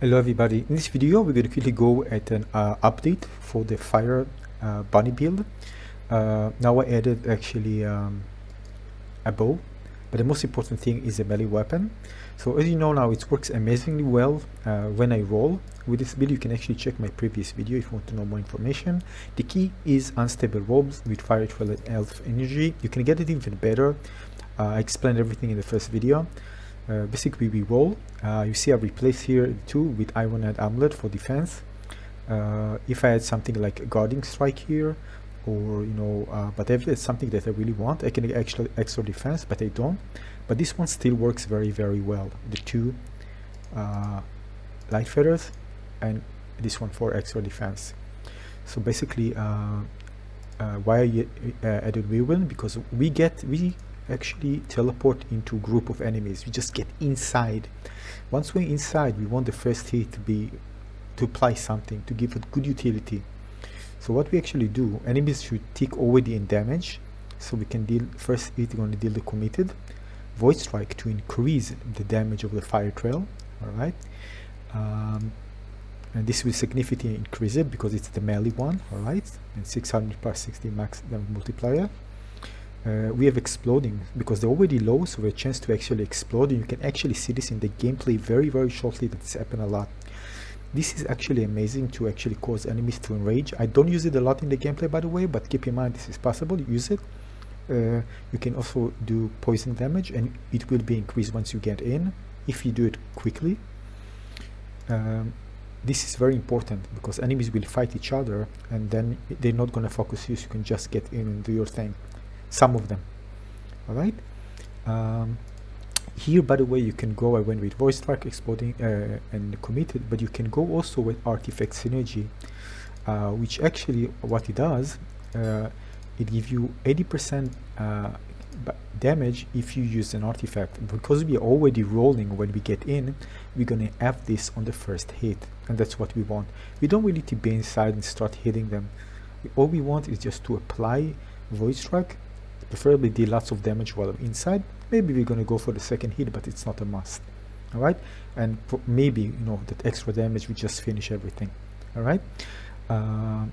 Hello everybody, in this video we're going to quickly go at an update for the fire bunny build. Now I added actually a bow, but the most important thing is a melee weapon. So as you know now, it works amazingly well when I roll. With this build you can actually check my previous video if you want to know more information. The key is unstable robes with fire trail and elf energy. You can get it even better. I explained everything in the first video. Basically we roll. You see I replace here 2 with iron and amulet for defense. If I had something like a guarding strike here, or but if it's something that I really want, I can actually extra defense, but I don't. But this one still works very well. The 2 light feathers and this one for extra defense. So basically why I added Whirlwind, because we actually teleport into a group of enemies. We just get inside. Once we're inside, we want the first hit to apply something, to give it good utility. So what we actually do, enemies should tick already in damage, so we can deal first hit, going to deal the committed. Void strike to increase the damage of the fire trail. Alright, and this will significantly increase it because it's the melee one. Alright, and 600 plus 60 max damage multiplier. We have exploding because they're already low, so we have a chance to actually explode, and you can actually see this in the gameplay very shortly. That's happened a lot. This is actually amazing to actually cause enemies to enrage. I don't use it a lot in the gameplay, by the way, but keep in mind this is possible. Use it. You can also do poison damage, and it will be increased once you get in if you do it quickly. This is very important because enemies will fight each other and then they're not going to focus you, so you can just get in and do your thing. Some of them. Alright, here by the way you can go, I went with voice strike, exploding and committed, but you can go also with artifact synergy, which actually what it does, it gives you 80% damage if you use an artifact. Because we are already rolling when we get in, we're gonna have this on the first hit, and that's what we want. We don't really need to be inside and start hitting them. All we want is just to apply void strike, preferably deal lots of damage while I'm inside. Maybe we're going to go for the second hit, but it's not a must. Alright, and maybe that extra damage we just finish everything. Alright,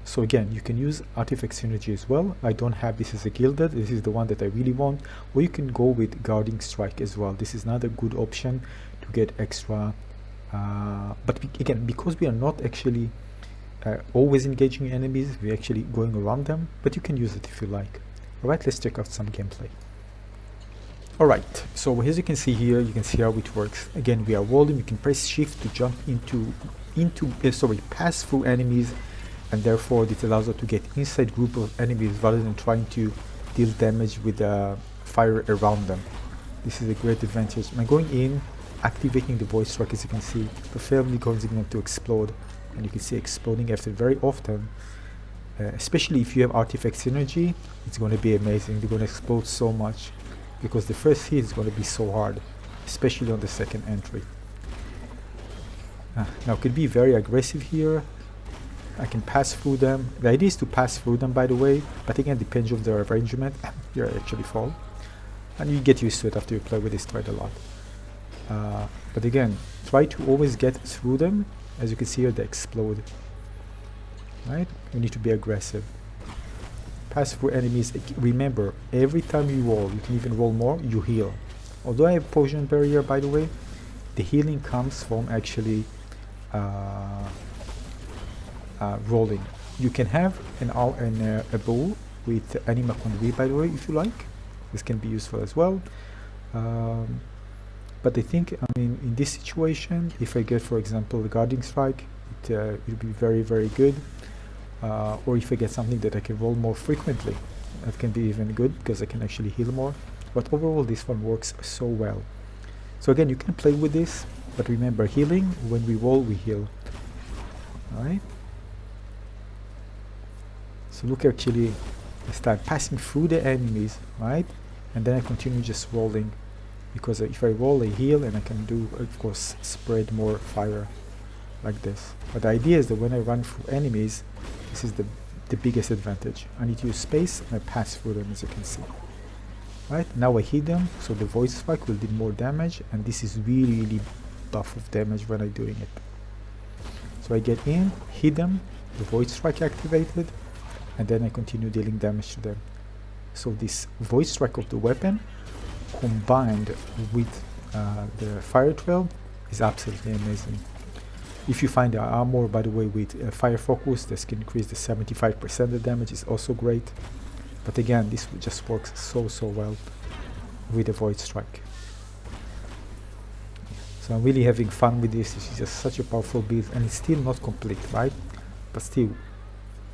so again you can use artifact synergy as well. I don't have this as a gilded, this is the one that I really want. Or you can go with guarding strike as well. This is another good option to get extra, but again, because we are not actually always engaging enemies, we're actually going around them, but you can use it if you like. Alright, let's check out some gameplay. Alright, so as you can see here, you can see how it works. Again, we are rolling. You can press shift to jump pass through enemies, and therefore it allows us to get inside group of enemies rather than trying to deal damage with fire around them. This is a great advantage. I'm going in, activating the voice strike, as you can see, preferably causing them to explode, and you can see exploding after very often. Especially if you have artifact synergy, it's going to be amazing. They're going to explode so much because the first hit is going to be so hard, especially on the second entry. Now could be very aggressive here. I can pass through them. The idea is to pass through them, by the way, but again depends on their arrangement. Here I actually fall, and you get used to it after you play with this quite a lot. But again, try to always get through them. As you can see here, they explode. Right, you need to be aggressive. Pass through enemies. Remember, every time you roll, you can even roll more, you heal. Although I have potion barrier, by the way, the healing comes from actually rolling. You can have a bow with anima conduit, by the way, if you like. This can be useful as well. But I think, in this situation, if I get, for example, the guarding strike, it will be very good. Or if I get something that I can roll more frequently, that can be even good because I can actually heal more. But overall this one works so well. So again, you can play with this, but remember, healing, when we roll we heal. Alright, so look, actually I start passing through the enemies, right, and then I continue just rolling, because if I roll I heal, and I can do, of course, spread more fire like this. But the idea is that when I run through enemies, this is the biggest advantage. I need to use space and I pass through them, as you can see. Right, now I hit them, so the voice strike will do more damage, and this is really buff of damage when I'm doing it. So I get in, hit them, the Void Strike activated, and then I continue dealing damage to them. So this Void Strike of the weapon combined with the Fire Trail is absolutely amazing. If you find the armor, by the way, with Fire Focus, this can increase the 75% of damage, is also great. But again, this just works so well with the Void Strike. So I'm really having fun with this. This is just such a powerful build, and it's still not complete, right? But still,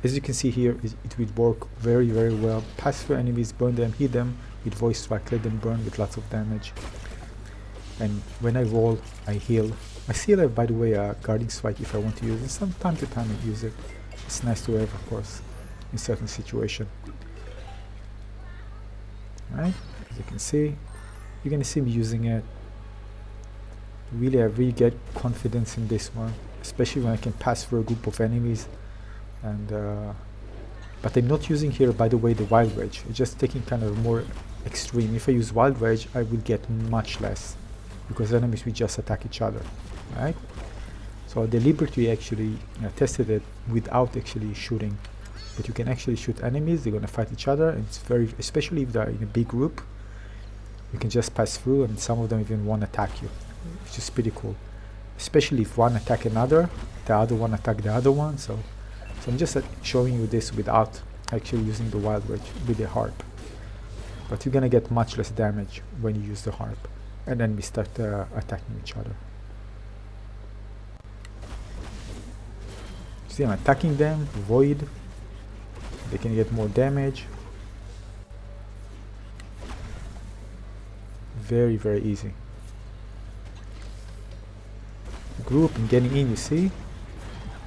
as you can see here, it will work very well. Pass through enemies, burn them, hit them with Void Strike, let them burn with lots of damage. And when I roll, I heal. I still have, by the way, a Guarding Strike if I want to use it. Some time to time I use it. It's nice to have, of course, in certain situations. Right? As you can see, you're gonna see me using it. I really get confidence in this one, especially when I can pass through a group of enemies. And but I'm not using here, by the way, the Wild Rage. I'm just taking kind of more extreme. If I use Wild Rage, I will get much less, because enemies will just attack each other, right? So I deliberately actually tested it without actually shooting. But you can actually shoot enemies, they're gonna fight each other, and it's especially if they're in a big group, you can just pass through, and some of them even won't attack you, which is pretty cool. Especially if one attack another, the other one attack the other one. So I'm just showing you this without actually using the Wild Rage with the harp. But you're gonna get much less damage when you use the harp, and then we start attacking each other. See, I'm attacking them, Void. They can get more damage. Very easy. Group and getting in, you see?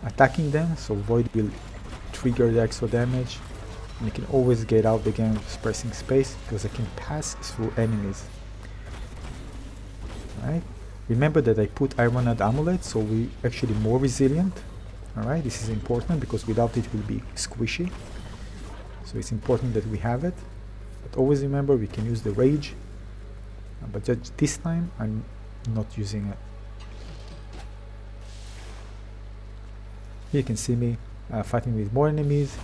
Attacking them, so Void will trigger the extra damage. And you can always get out again just pressing space, because I can pass through enemies. Right? Remember that I put Iron Amulet, so we're actually more resilient. Alright, this is important because without it we'll be squishy. So it's important that we have it. But always remember we can use the Rage. But just this time I'm not using it. Here you can see me fighting with more enemies.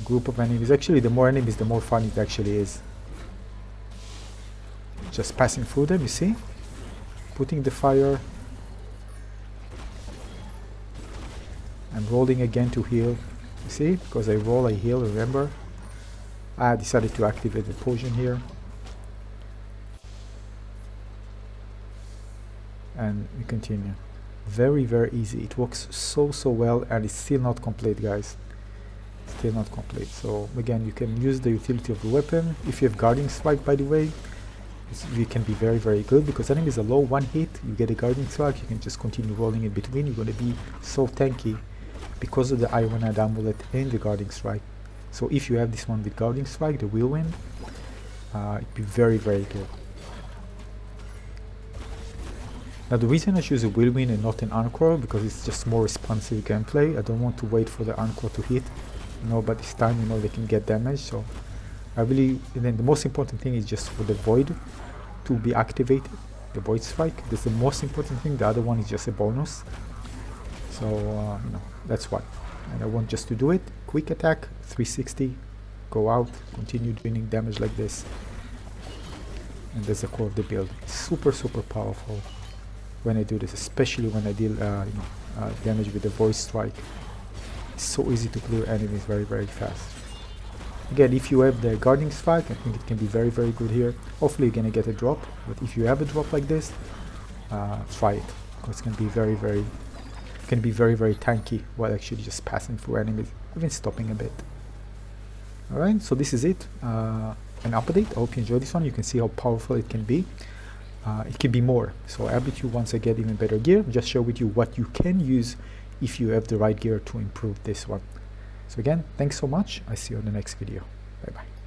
Group of enemies. Actually, the more enemies, the more fun it actually is. Just passing through them, you see? Putting the fire. I'm rolling again to heal. You see? Because I roll, I heal, remember? I decided to activate the potion here. And we continue. Very easy. It works so well, and it's still not complete, guys. Still not complete. So again, you can use the utility of the weapon. If you have Guarding Strike, by the way, you can be very good, because enemies are low, one hit, you get a Guarding Strike, you can just continue rolling in between. You're going to be so tanky because of the Iron Amulet and the Guarding Strike. So if you have this one with Guarding Strike, the Whirlwind, it'd be very good. Now the reason I choose a Whirlwind and not an Encore, because it's just more responsive gameplay. I don't want to wait for the Encore to hit. But this time, they can get damage. So I really, and then the most important thing is just for the Void to be activated, the Void Strike. That's the most important thing. The other one is just a bonus. So that's why. And I want just to do it. Quick attack, 360, go out, continue doing damage like this. And that's the core of the build. It's super powerful when I do this, especially when I deal damage with the Void Strike. It's so easy to clear enemies very fast. Again, if you have the Guarding Strike, I think it can be very good here. Hopefully you're gonna get a drop, but if you have a drop like this, try it, because it can be very tanky while actually just passing through enemies, even stopping a bit. Alright, so this is it, an update. I hope you enjoyed this one. You can see how powerful it can be. It can be more, so I'll update you once I get even better gear. Just share with you what you can use if you have the right gear to improve this one. So again, thanks so much. I see you on the next video.